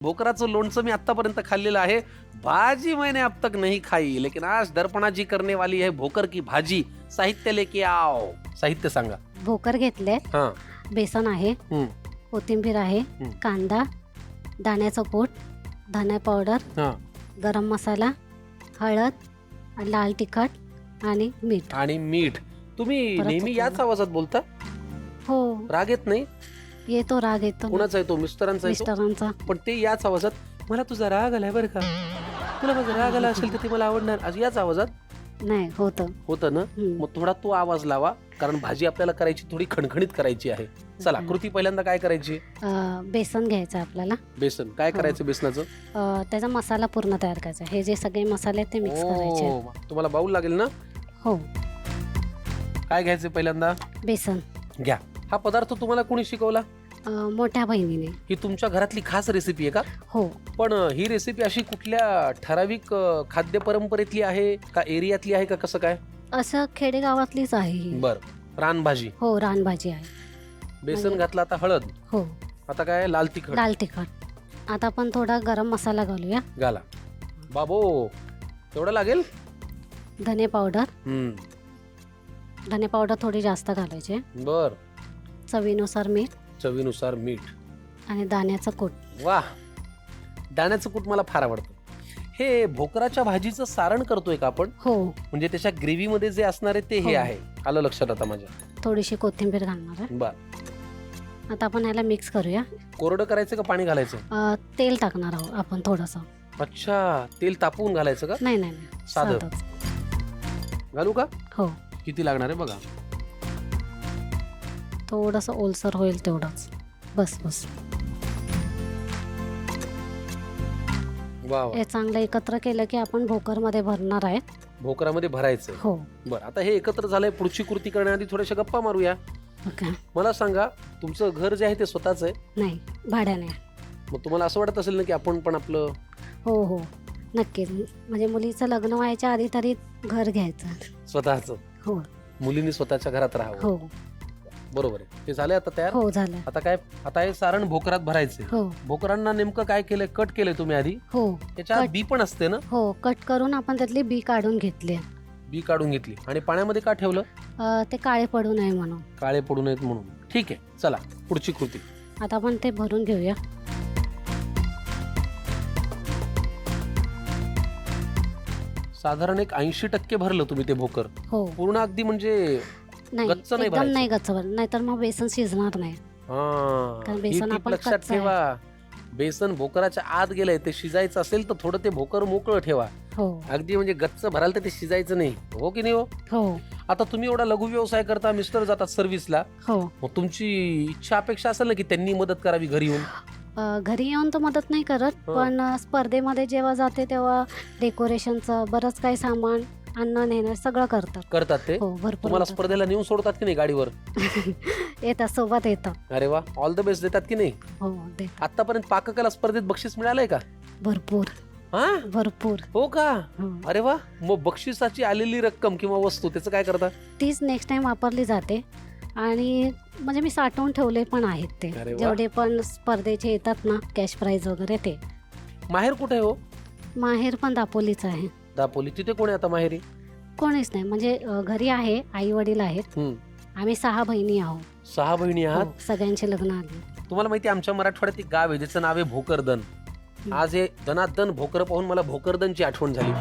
भोकराचं लोणचं मी आतापर्यंत खाल्लेलं आहे. भाजी मैंने अब तक नहीं खाई, लेकिन आज दर्पणा जी करने वाली है भोकर की भाजी. साहित्य लेके आओ. साहित्य सांगा. भोकर घेतले, हा. बेसन आहे, हम्म. कोथिंबीर आहे, कांदा, दाण्याचं कूट, धने पावडर, हा. गरम मसाला, हळद, लाल तिखट आणि मीठ. आणि मीठ. तुम्ही परत नेहमी होतं. याच आवाजात बोलता? हो, राग येत नाही? येतो राग येतो कुणाचा येतो? मिस्टरांचा येतो? मिस्टरांचा. पण ते याच आवाजात, मला तुझा राग आलाय बरं का, तुला माझा राग आला असेल तर ते मला आवडणार, आज याच आवाजात नाही होतं. होतं ना. मग थोडा तो आवाज लावा, कारण भाजी आपल्याला करायची थोडी खणखणीत करायची आहे. चला, कृती पहिल्यांदा काय करायची? बेसन घ्यायचं आपल्याला. बेसन काय करायचं? बेसनाचं त्याचा मसाला पूर्ण तयार करायचा. हे जे सगळे मसाले आहेत ते मिक्स करायचे. तुम्हाला बाऊल लागेल ना? हो. काय घ्यायचं पहिल्यांदा? बेसन घ्या. हा पदार्थ तुम्हाला कोणी शिकवला? मोठ्या बहिणीने. ही तुमच्या घरातली खास रेसिपी आहे का? हो. पण ही रेसिपी अशी कुठल्या ठराविक खाद्य परंपरेतली आहे का, एरियातली आहे का, कसं काय? असं खेडेगावातलीच आहे ही. बर. रानभाजी. हो, रानभाजी आहे. बेसन घातलं, आता हळद. हो. आता काय? लाल तिखट. लाल तिखट. आता आपण थोडा गरम मसाला घालूया. घाला. बाबो, एवढं लागेल? धने पावडर. हम्म. धने पावडर थोडी जास्त घालायचे. बर. चवीनुसार मीठ चवीनुसार मीठ. आणि दाण्याचं कूट. वाह, दाण्याचं कूट मला फार आवडतं. हे भोकराच्या भाजीचं सारण करतोय का आपण? हो. म्हणजे त्याच्या ग्रेव्ही मध्ये जे असणार आहे ते हे हो. आहे. आलं लक्षात आता माझ्या. थोडीशी कोथिंबीर घालणार आहे. बर. आता आपण ह्याला मिक्स करूया. कोरडं करायचं का पाणी घालायचं? तेल टाकणार आहोत आपण थोडंसं. अच्छा, तेल तापवून घालायचं का? नाही नाही साधं. साधंच. घालू का? हो. किती लागणार आहे बघा. थोडंसं ओलसर होईल तेवढंच. बस बस. वा. हे चांगलं एकत्र केलं की आपण भोकरमध्ये भरणार आहे. भोकरामध्ये भरायचं. हो. बरं, आता हे एकत्र झालंय. पुढची कृती करण्याआधी थोड्याशा गप्पा मारूया. ओके. मला सांगा, तुमचं घर जे आहे ते स्वतःच आहे? नाही, भाड्याने. मग तुम्हाला असं वाटत असेल ना की आपण पण आपलं? हो हो, नक्कीच. म्हणजे मुलीचं लग्न व्हायच्या आधी तरी घर घ्यायचं स्वतःच. हो. मुलींनी स्वतःच्या घरात राहावं. हो. बरोबर आहे. ते झालंय आता तयार? हो, झालं. आता काय? आता हे सारण भोकरात भरायचे. हो. भोकरांना नेमकं काय केलंय? कट केलंय तुम्ही आधी? हो. त्याच्यात बी पण असते ना? हो, कट करून आपण त्यातली बी काढून घेतली. बी काढून घेतली. आणि पाण्यामध्ये का ठेवलं? ते काळे पडू नये म्हणून. काळे पडू नयेत म्हणून. ठीक आहे, चला पुढची कृती. आता आपण ते भरून घेऊया. साधारण एक 80% भरलं तुम्ही ते भोकर? हो. पूर्ण अगदी म्हणजे नाही, गच्च नाही एकदम भरायचं? नाही गच्च भर, नाहीतर मग बेसन शिजणार नाही. कारण ही बेसन टीप आपण लक्षात कच्चं आहे. ठेवा. बेसन भोकराच्या आत गेलंय, ते शिजायचं असेल तर थोडं ते भोकर मोकळं ठेवा. हो. अगदी म्हणजे गच्च भराल तर ते शिजायचं नाही. हो की नाही? हो. हो. आता तुम्ही एवढा लघु व्यवसाय करता, मिस्टर जातात सर्व्हिसला, हो. मग तुमची इच्छा अपेक्षा असेल ना की त्यांनी मदत करावी घरी येऊन? घरी येऊन तर मदत नाही करत, पण स्पर्धेमध्ये जेव्हा जाते तेव्हा डेकोरेशनचं बरंच काही सामान आणणं नेणं सगळं करतात ते? हो, भरपूर तुम्हाला येतात. स्पर्धेला नेऊन सोडतात की नाही गाडीवर? येतात, सोबत येतात. अरे वा, ऑल द बेस्ट देतात की नाही? हो, देतात. आतापर्यंत पाककला स्पर्धेत बक्षीस मिळालंय का? भरपूर. हा, भरपूर. हो का? हो. अरे वा. मग बक्षिसाची आलेली रक्कम किंवा वस्तू त्याचं काय करता? तीच नेक्स्ट टाइम वापरली जाते. आणि म्हणजे मी साठवून ठेवले पण आहेत ते, अरे वा. जेवढे पण स्पर्धेचे येतात ना कॅश प्राइज वगैरे ते. माहेर कुठे हो? माहेर पण दापोलीच आहे. दापोली. तिथे कोण आहे आता माहेरी? कोणीच नाही, म्हणजे घरी आहे, आई वडील आहेत. आम्ही 6 बहिणी आहोत. 6 बहिणी आहात? हो, सगळ्यांची लग्न आली. तुम्हाला माहिती आहे, आमच्या मराठवाड्यात एक गाव आहे ज्याचं नाव आहे भोकरदन. आज हे दनादन भोकर पाहून मला भोकरदनची आठवण झाली.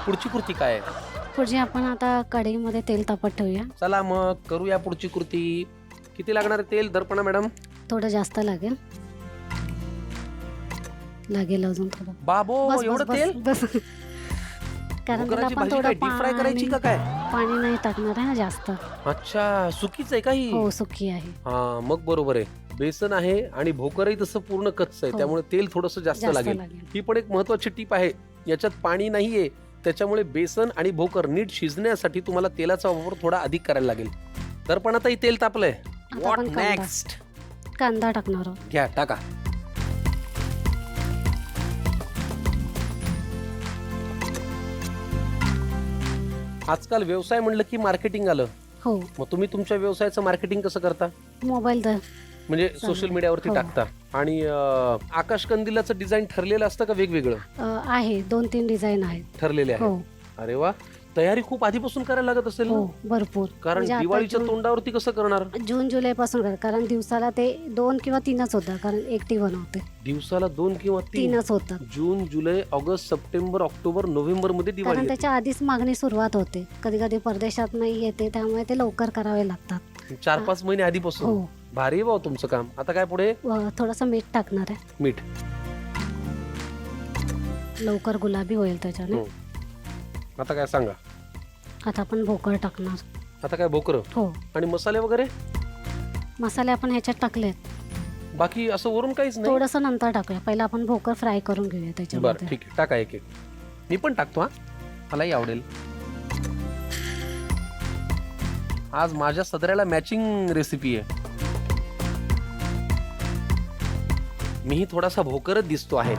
पुढची कृती काय आहे? पुढे आपण आता कढईमध्ये तेल तापत ठेवूया. चला मग करूया पुढची कृती. किती लागणार आहे तेल दर्पणा मॅडम? थोडं जास्त लागेल अजून थोडं. बाबो, बस एवढं बस तेल? बस बस. कारण त्याला भोकराची आपण भाजी काय थोडं डीप फ्राय करायची का काय? पाणी नाही टाकणार आहे ना जास्त. अच्छा, सुकीच आहे का ही? हो, सुकी आहे. हा, मग बरोबर आहे. बेसन आहे आणि भोकरही तसं पूर्ण कच्चं आहे, हो. त्यामुळे तेल थोडंसं जास्त लागेल. ही पण एक महत्वाची टीप आहे. याच्यात पाणी नाहीये, त्याच्यामुळे बेसन आणि भोकर नीट शिजण्यासाठी तुम्हाला तेलाचा वापर थोडा अधिक करायला लागेल. तर पण आता ही तेल तापलंय. आता व्हॉट आपण नेक्स्ट? कांदा टाकणार आहोत. घ्या, टाका. आजकाल व्यवसाय म्हणलं की मार्केटिंग आलं. हो. मग तुम्ही तुमच्या व्यवसायाचं मार्केटिंग कसं करता? मोबाईल म्हणजे चालेल. सोशल मीडियावरती हो. टाकता. आणि आकाश कंदिलाचं डिझाईन ठरलेलं असतं का वेगवेगळं आहे 2-3 डिझाईन आहेत. ठरलेले आहे? हो अरे वा, तयारी खूप आधीपासून करायला लागत असेल हो ना, भरपूर. कारण म्हणजे आता दिवाळीच्या तोंडावरती कसं करणार? जून जुलै पासून कारण दिवसाला ते 2 किंवा 3च होतं, कारण एकटी बनवते. दिवसाला 2 किंवा 3? 3च होतात. जून, जुलै, ऑगस्ट, सप्टेंबर, ऑक्टोबर, नोव्हेंबर मध्ये दिवाळी कारण येते. त्याच्या आधीच मागणी सुरुवात होते. कधी कधी परदेशात नाही येते, त्यामुळे ते लवकर करावे लागतात. 4-5 महिने आधीपासून. हो. भारी आहे भाऊ तुमचं काम. आता काय पुढे? थोडंसं मीठ टाकणार आहे, मीठ. लवकर गुलाबी होईल त्याच्याने. हो. आता काय सांगा? आता आपण भोकर टाकणार. आता काय भोकरं हो. आणि मसाले वगैरे? मसाले आपण ह्याच्यात टाकलेत, बाकी असं वरून काहीच नाही? थोडंसं नंतर टाकूया. पहिला आपण भोकर फ्राय करून घेऊया बरं त्याच्यामध्ये. ठीक आहे, टाका एक एक. मी पण टाकतो. हा, मलाही आवडेल. आज माझ्या सदऱ्याला मॅचिंग रेसिपी आहे. मीही थोडासा भोकरच दिसतो आहे.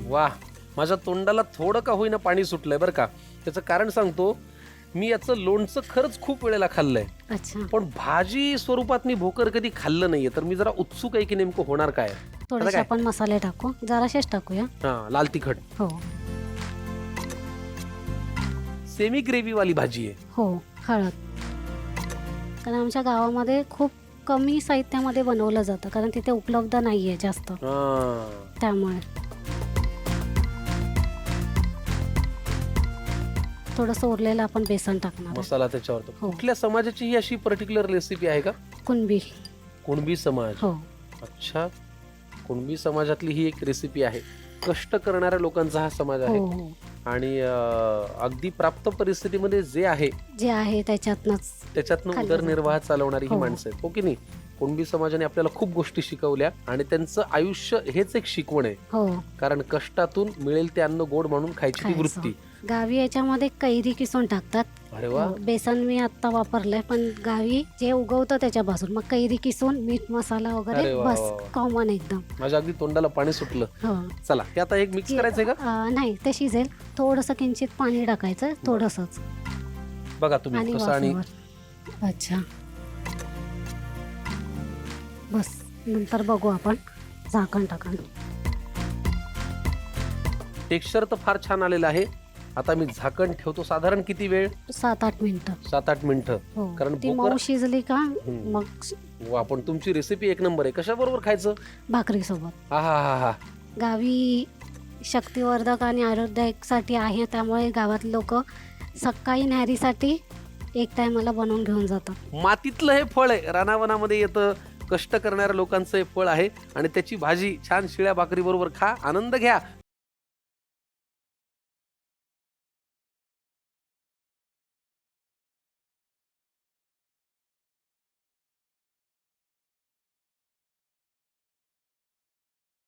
वा, माझ्या तोंडाला थोडं का होईना पाणी सुटलंय बरं का. त्याचं कारण सांगतो. मी याचं लोणचं खरंच खूप वेळेला खाल्लंय, अच्छा, पण भाजी स्वरूपात मी भोकर कधी खाल्लं नाहीये. तर मी जरा उत्सुक आहे की नेमकं होणार काय. थोडेसे काय? आपण मसाले टाकू, जराशेच टाकूया. हा, लाल तिखट. हो सेमी ग्रेव्ही वाली भाजी आहे. हो. हळद, कारण आमच्या गावामध्ये खूप कमी साहित्यामध्ये बनवलं जातं, कारण तिथे उपलब्ध नाही आहे जास्त, हा. त्यामुळे. थोडंसं उरलेलं आपण बेसन टाकणार आहे. मसाला त्याच्यावर. हो. कुठल्या समाजाची ही अशी पर्टिक्युलर रेसिपी आहे का? कुणबी. कुणबी समाज. हो अच्छा, कुणबी समाजातली ही एक रेसिपी आहे. कष्ट करणाऱ्या लोकांचा हा समाज हो आहे. हो. आणि अगदी प्राप्त परिस्थितीमध्ये जे आहे जे आहे त्याच्यातनंच. त्याच्यातनं खाल्लं उदरनिर्वाह जातं. चालवणारी ही हो. माणसं आहेत, हो की नाही? कुणबी समाजाने आपल्याला खूप गोष्टी शिकवल्या आणि त्यांचं आयुष्य हेच एक शिकवण आहे. हो. कारण कष्टातून मिळेल ते अन्न गोड म्हणून खायची ती खायचं. वृत्ती. गावी याच्यामध्ये कैरी किसून टाकतात. अरे वा. बेसन मी आता वापरलंय, पण गावी जे उगवतं त्याच्यापासून मग कैरी किसून मीठ मसाला अरे वगैरे वा, बस वा, वा. कॉमन एकदम. माझ्या अगदी तोंडाला पाणी सुटलं. हो. चला, हे आता एक मिक्स करायचंय का? नाही, ते शिजेल. थोडंसं किंचित पाणी टाकायचं, थोडंसंच. बघा तुम्ही आणि कसं. आणि वाफेवर. अच्छा, बस नंतर बघू आपण. झाकण टाकून. टेक्स्चर तर फार छान आलेलं आहे. आता मी झाकण ठेवतो. साधारण किती वेळ? 7-8 मिनिटं. 7-8 मिनिटं. हो. कारण ती भोकर- मऊ शिजली का मग वा, पण तुमची रेसिपी एक नंबर आहे. कशा बरोबर खायचं? भाकरी सोबत. हा हा हा हा. गावी शक्तिवर्धक आणि आरोग्यासाठी आहे, त्यामुळे गावातले लोक सकाळी न्याहारीसाठी एक टायमाला बनवून घेऊन जातात. मातीतलं हे फळ आहे, रानावनामध्ये येतं. कष्ट करणाऱ्या लोकांचं हे फळ आहे आणि त्याची भाजी छान शिळ्या भाकरी बरोबर खा, आनंद घ्या.